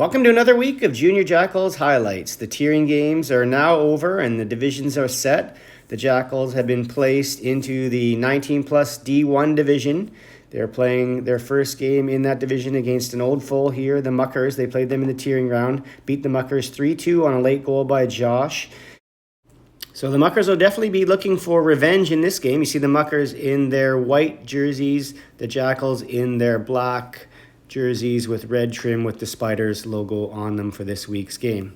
Welcome to another week of Junior Jackals highlights. The tiering games are now over and the divisions are set. The Jackals have been placed into the 19 plus D1 division. They're playing their first game in that division against an old foe here, the Muckers. They played them in the tiering round, beat the Muckers 3-2 on a late goal by Josh. So the Muckers will definitely be looking for revenge in this game. You see the Muckers in their white jerseys, the Jackals in their black jerseys with red trim with the Spiders logo on them for this week's game.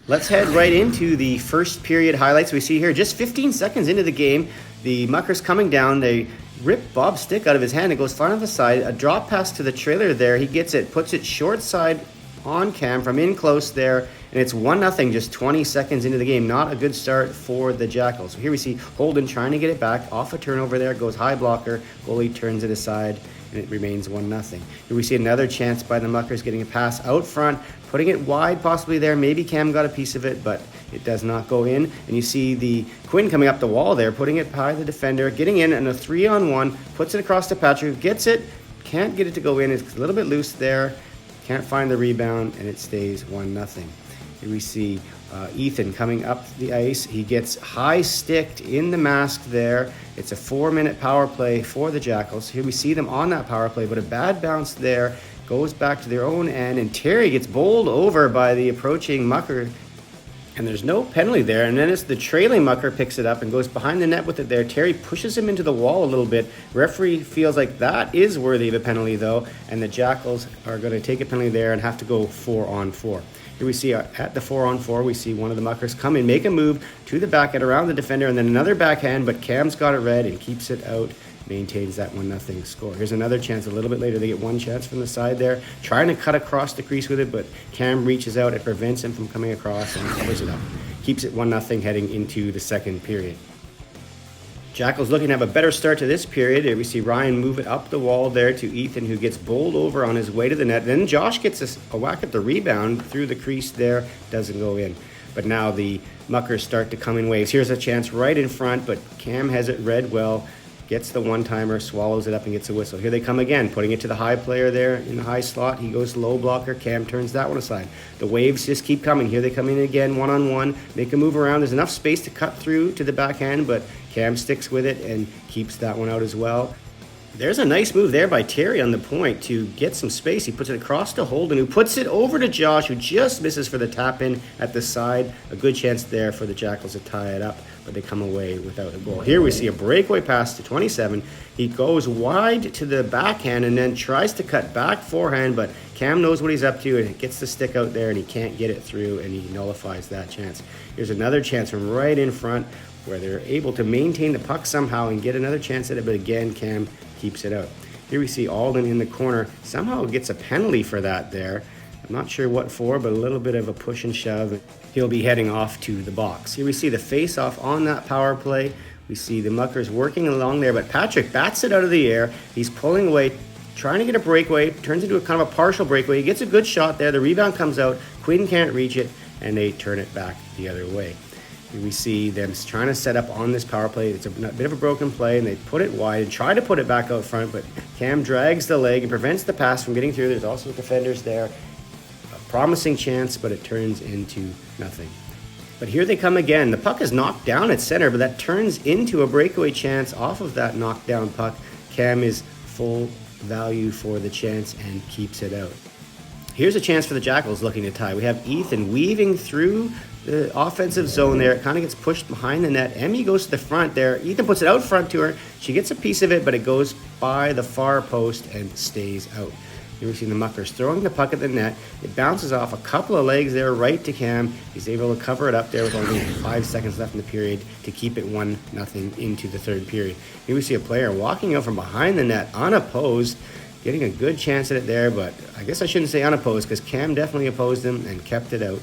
Let's head right into the first period highlights. We see here just 15 seconds into the game, the Muckers coming down. They rip Bob's stick out of his hand. It goes far on the side. A drop pass to the trailer there. He gets it, puts it short side on Cam from in close there, and it's 1-0 just 20 seconds into the game. Not a good start for the Jackals. So here we see Holden trying to get it back off a turnover there. Goes high blocker. Goalie turns it aside, and it remains 1-0. Here we see another chance by the Muckers getting a pass out front, putting it wide possibly there. Maybe Cam got a piece of it, but it does not go in. And you see the Quinn coming up the wall there, putting it by the defender, getting in a 3-on-1, puts it across to Patrick, gets it, can't get it to go in. It's a little bit loose there, can't find the rebound, and it stays 1-0. Here we see Ethan coming up the ice. He gets high sticked in the mask there. It's a 4-minute power play for the Jackals. Here we see them on that power play, but a bad bounce there goes back to their own end, and Terry gets bowled over by the approaching Mucker, and there's no penalty there. And then it's the trailing Mucker picks it up and goes behind the net with it there. Terry pushes him into the wall a little bit. Referee feels like that is worthy of a penalty though, and the Jackals are going to take a penalty there and have to go 4-on-4. Here we see at the 4-on-4, we see one of the Muckers come in, make a move to the backhand around the defender, and then another backhand, but Cam's got it red and keeps it out, maintains that 1-0 score. Here's another chance a little bit later. They get one chance from the side there, trying to cut across the crease with it, but Cam reaches out. It prevents him from coming across and covers it up. Keeps it 1-0 heading into the second period. Jackals looking to have a better start to this period. Here we see Ryan move it up the wall there to Ethan, who gets bowled over on his way to the net. Then Josh gets a whack at the rebound through the crease there, doesn't go in. But now the Muckers start to come in waves. Here's a chance right in front, but Cam has it read well, gets the one-timer, swallows it up, and gets a whistle. Here they come again, putting it to the high player there in the high slot. He goes low blocker. Cam turns that one aside. The waves just keep coming. Here they come in again, one-on-one, make a move around. There's enough space to cut through to the backhand, but Cam sticks with it and keeps that one out as well. There's a nice move there by Terry on the point to get some space. He puts it across to Holden, who puts it over to Josh, who just misses for the tap-in at the side. A good chance there for the Jackals to tie it up, but they come away without a goal. Here we see a breakaway pass to 27. He goes wide to the backhand and then tries to cut back forehand, but Cam knows what he's up to and gets the stick out there, and he can't get it through, and he nullifies that chance. Here's another chance from right in front where they're able to maintain the puck somehow and get another chance at it, but again, Cam keeps it out. Here we see Alden in the corner. Somehow gets a penalty for that there. I'm not sure what for, but a little bit of a push and shove. He'll be heading off to the box. Here we see the face-off on that power play. We see the Muckers working along there, but Patrick bats it out of the air. He's pulling away, trying to get a breakaway. Turns into a kind of a partial breakaway. He gets a good shot there. The rebound comes out. Quinn can't reach it, and they turn it back the other way. Here we see them trying to set up on this power play. It's a bit of a broken play, and they put it wide and try to put it back out front, but Cam drags the leg and prevents the pass from getting through. There's also defenders there. A promising chance, but it turns into nothing. But here they come again. The puck is knocked down at center, but that turns into a breakaway chance off of that knocked down puck. Cam is full value for the chance and keeps it out. Here's a chance for the Jackals looking to tie. We have Ethan weaving through the offensive zone there. It kind of gets pushed behind the net. Emmy goes to the front there. Ethan puts it out front to her. She gets a piece of it, but it goes by the far post and stays out. Here we see the Muckers throwing the puck at the net. It bounces off a couple of legs there right to Cam. He's able to cover it up there with only 5 seconds left in the period to keep it 1-0 into the third period. Here we see a player walking out from behind the net unopposed, getting a good chance at it there, but I guess I shouldn't say unopposed because Cam definitely opposed him and kept it out.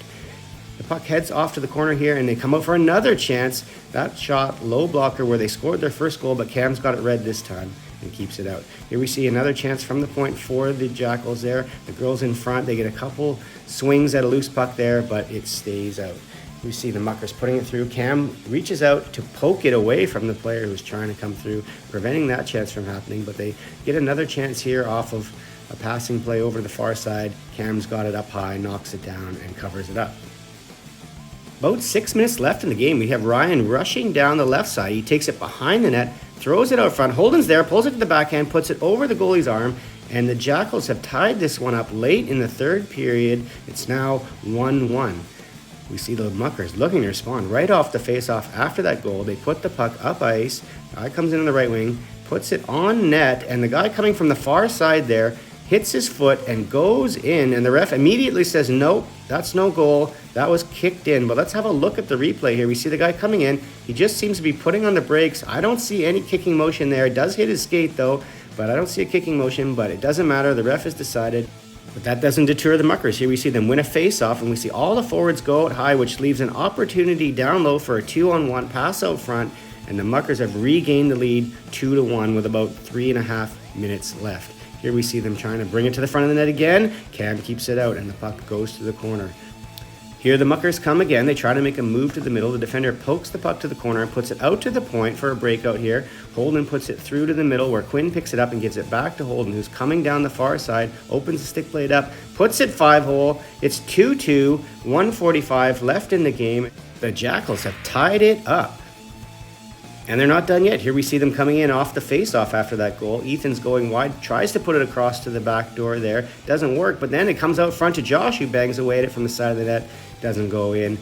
The puck heads off to the corner here, and they come out for another chance. That shot, low blocker, where they scored their first goal, but Cam's got it red this time and keeps it out. Here we see another chance from the point for the Jackals there. The girls in front, they get a couple swings at a loose puck there, but it stays out. We see the Muckers putting it through. Cam reaches out to poke it away from the player who's trying to come through, preventing that chance from happening, but they get another chance here off of A passing play over to the far side. Cam's got it up high, knocks it down, and covers it up. About 6 minutes left in the game. We have Ryan rushing down the left side. He takes it behind the net, throws it out front. Holden's there, pulls it to the backhand, puts it over the goalie's arm, and the Jackals have tied this one up late in the third period. It's now 1-1. We see the Muckers looking to respond right off the face-off after that goal. They put the puck up ice. Guy comes in on the right wing, puts it on net, and the guy coming from the far side there hits his foot and goes in, and the ref immediately says, nope, that's no goal. That was kicked in. But let's have a look at the replay here. We see the guy coming in. He just seems to be putting on the brakes. I don't see any kicking motion there. It does hit his skate, though, but I don't see a kicking motion, but it doesn't matter. The ref has decided. But that doesn't deter the Muckers. Here we see them win a face-off, and we see all the forwards go out high, which leaves an opportunity down low for a 2-on-1 pass out front, and the Muckers have regained the lead 2-1 with about 3.5 minutes left. Here we see them trying to bring it to the front of the net again. Cam keeps it out, and the puck goes to the corner. Here the Muckers come again. They try to make a move to the middle. The defender pokes the puck to the corner and puts it out to the point for a breakout here. Holden puts it through to the middle where Quinn picks it up and gives it back to Holden, who's coming down the far side, opens the stick blade up, puts it 5-hole. It's 2-2, 1:45 left in the game. The Jackals have tied it up. And they're not done yet. Here we see them coming in off the face-off after that goal. Ethan's going wide, tries to put it across to the back door there. Doesn't work, but then it comes out front to Josh, who bangs away at it from the side of the net. Doesn't go in.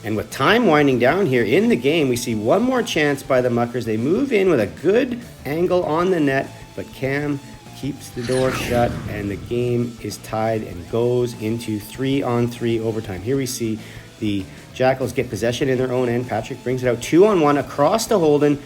And with time winding down here in the game, we see one more chance by the Muckers. They move in with a good angle on the net, but Cam keeps the door shut, and the game is tied and goes into 3-on-3 overtime. Here we see the Jackals get possession in their own end. Patrick brings it out 2-on-1 across to Holden.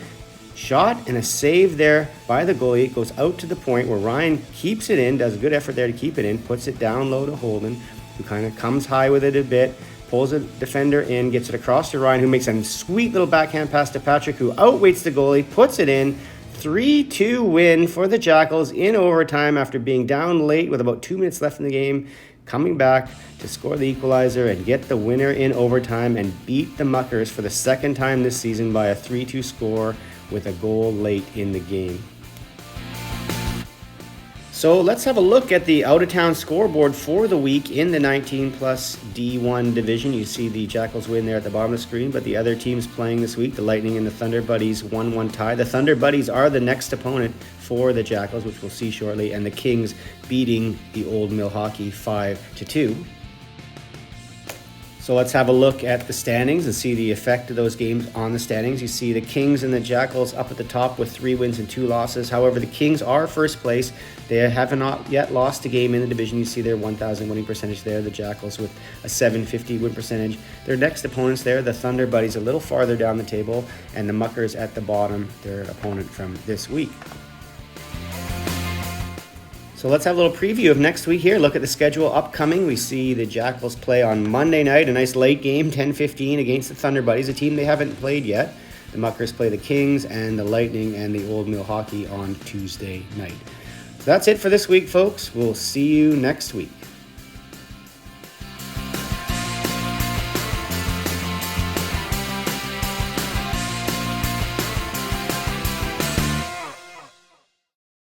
Shot and a save there by the goalie. It goes out to the point where Ryan keeps it in, does a good effort there to keep it in, puts it down low to Holden, who kind of comes high with it a bit, pulls a defender in, gets it across to Ryan, who makes a sweet little backhand pass to Patrick, who outweights the goalie, puts it in. 3-2 win for the Jackals in overtime after being down late with about 2 minutes left in the game. Coming back to score the equalizer and get the winner in overtime and beat the Muckers for the second time this season by a 3-2 score with a goal late in the game. So let's have a look at the out-of-town scoreboard for the week in the 19-plus D1 division. You see the Jackals win there at the bottom of the screen, but the other teams playing this week, the Lightning and the Thunder Buddies, 1-1 tie. The Thunder Buddies are the next opponent for the Jackals, which we'll see shortly, and the Kings beating the Old Mill Hockey 5-2. So let's have a look at the standings and see the effect of those games on the standings. You see the Kings and the Jackals up at the top with 3 wins and 2 losses. However, the Kings are first place. They have not yet lost a game in the division. You see their 1,000 winning percentage there. The Jackals with a 750 win percentage. Their next opponents there, the Thunder Buddies, a little farther down the table, and the Muckers at the bottom, their opponent from this week. So let's have a little preview of next week here. Look at the schedule upcoming. We see the Jackals play on Monday night, a nice late game, 10:15 against the Thunder Buddies, a team they haven't played yet. The Muckers play the Kings and the Lightning and the Old Mill Hockey on Tuesday night. So that's it for this week, folks. We'll see you next week.